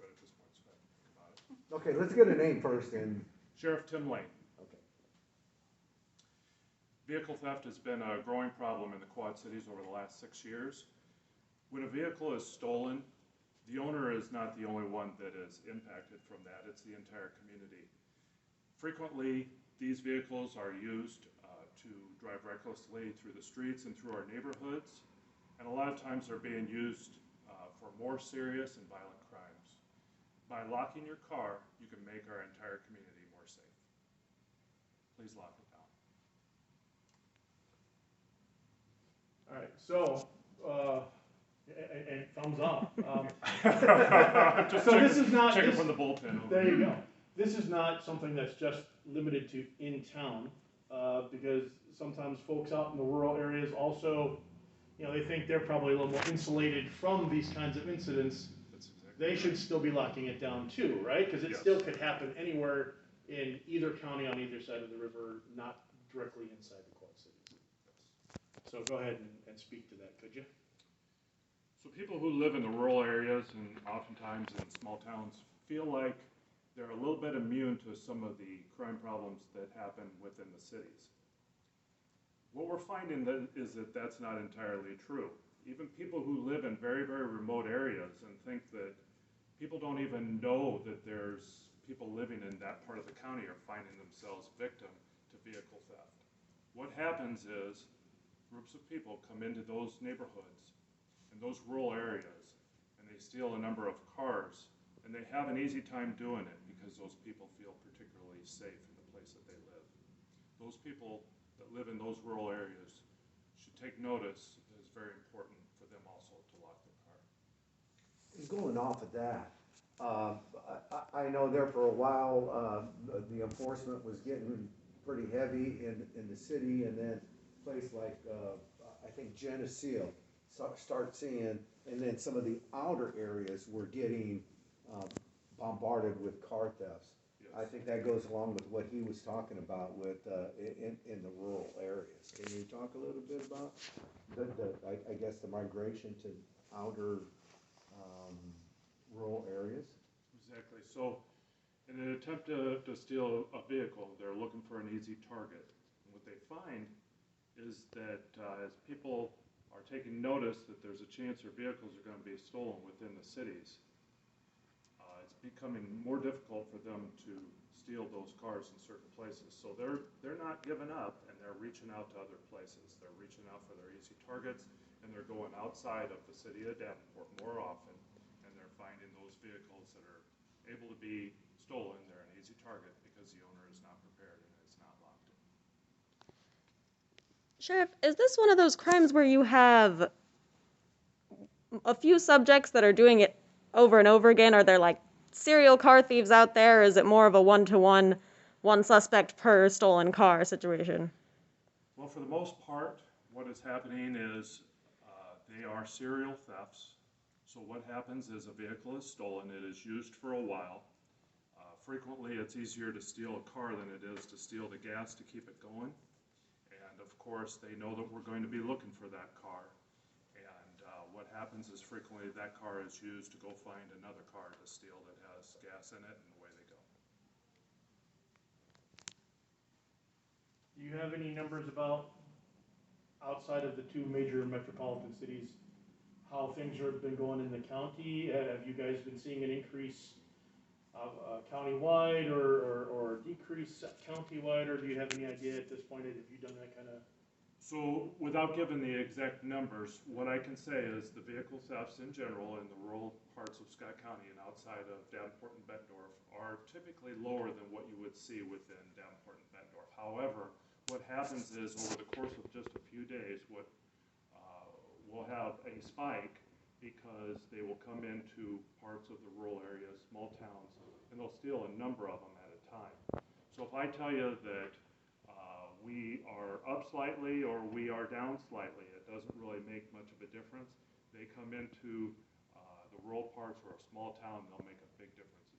good at this point, so I think about it. Okay, let's get a name first and, Sheriff Tim Lane. okay. Vehicle theft has been a growing problem in the Quad Cities over the last 6 years. When a vehicle is stolen, the owner is not the only one that is impacted from that, it's the entire community. Frequently, these vehicles are used to drive recklessly through the streets and through our neighborhoods, and a lot of times they're being used for more serious and violent crimes. By locking your car, you can make our entire community more safe. Please lock it down. All right, so, and thumbs up. Just So check, this is not, check it this, from the bullpen. over there you here. go. This is not something that's just limited to in town, because sometimes folks out in the rural areas also, you know, they think they're probably a little more insulated from these kinds of incidents. That's exactly They right. should still be locking it down too, right? Because it Yes. still could happen anywhere in either county on either side of the river, not directly inside the Quad Cities. So go ahead and speak to that, could you? So people who live in the rural areas and oftentimes in small towns feel like they're a little bit immune to some of the crime problems that happen within the cities. What we're finding is that that's not entirely true. Even people who live in very, very remote areas and think that people don't even know that there's people living in that part of the county are finding themselves victim to vehicle theft. What happens is groups of people come into those neighborhoods in those rural areas and they steal a number of cars, and they have an easy time doing it because those people feel particularly safe in the place that they live. Those people that live in those rural areas should take notice that it's very important for them also to lock their car. Going off of that, I know there for a while, the enforcement was getting pretty heavy in the city, and then a place like, I think Geneseo start seeing, and then some of the outer areas were getting bombarded with car thefts. Yes. I think that goes along with what he was talking about with, in the rural areas. Can you talk a little bit about I guess the migration to outer, rural areas? Exactly. So in an attempt to steal a vehicle, they're looking for an easy target. And what they find is that as people are taking notice that there's a chance their vehicles are going to be stolen within the cities, it's becoming more difficult for them to steal those cars in certain places. So they're not giving up, and they're reaching out to other places. They're reaching out for their easy targets, and they're going outside of the city of Davenport more often, and they're finding those vehicles that are able to be stolen. They're an easy target because the owner is not prepared and it's not locked in. Sheriff, is this one of those crimes where you have a few subjects that are doing it over and over again? Are there like serial car thieves out there, or is it more of a one-to-one, one suspect per stolen car situation? Well, for the most part, what is happening is they are serial thefts. So what happens is a vehicle is stolen, it is used for a while. Frequently, it's easier to steal a car than it is to steal the gas to keep it going. And of course, they know that we're going to be looking for that car. And what happens is frequently that car is used to go find another car to steal that has gas in it, and away they go. Do you have any numbers about, outside of the two major metropolitan cities, how things have been going in the county? Have you guys been seeing an increase countywide or a decrease countywide, or do you have any idea at this point? Have you done that kind of? So without giving the exact numbers, what I can say is the vehicle thefts in general in the rural parts of Scott County and outside of Davenport and Bettendorf are typically lower than what you would see within Davenport and Bettendorf. However, what happens is over the course of just a few days, we'll have a spike because they will come into parts of the rural areas, small towns, and they'll steal a number of them at a time. So if I tell you that we are up slightly or we are down slightly, it doesn't really make much of a difference. They come into the rural parts or a small town, they'll make a big difference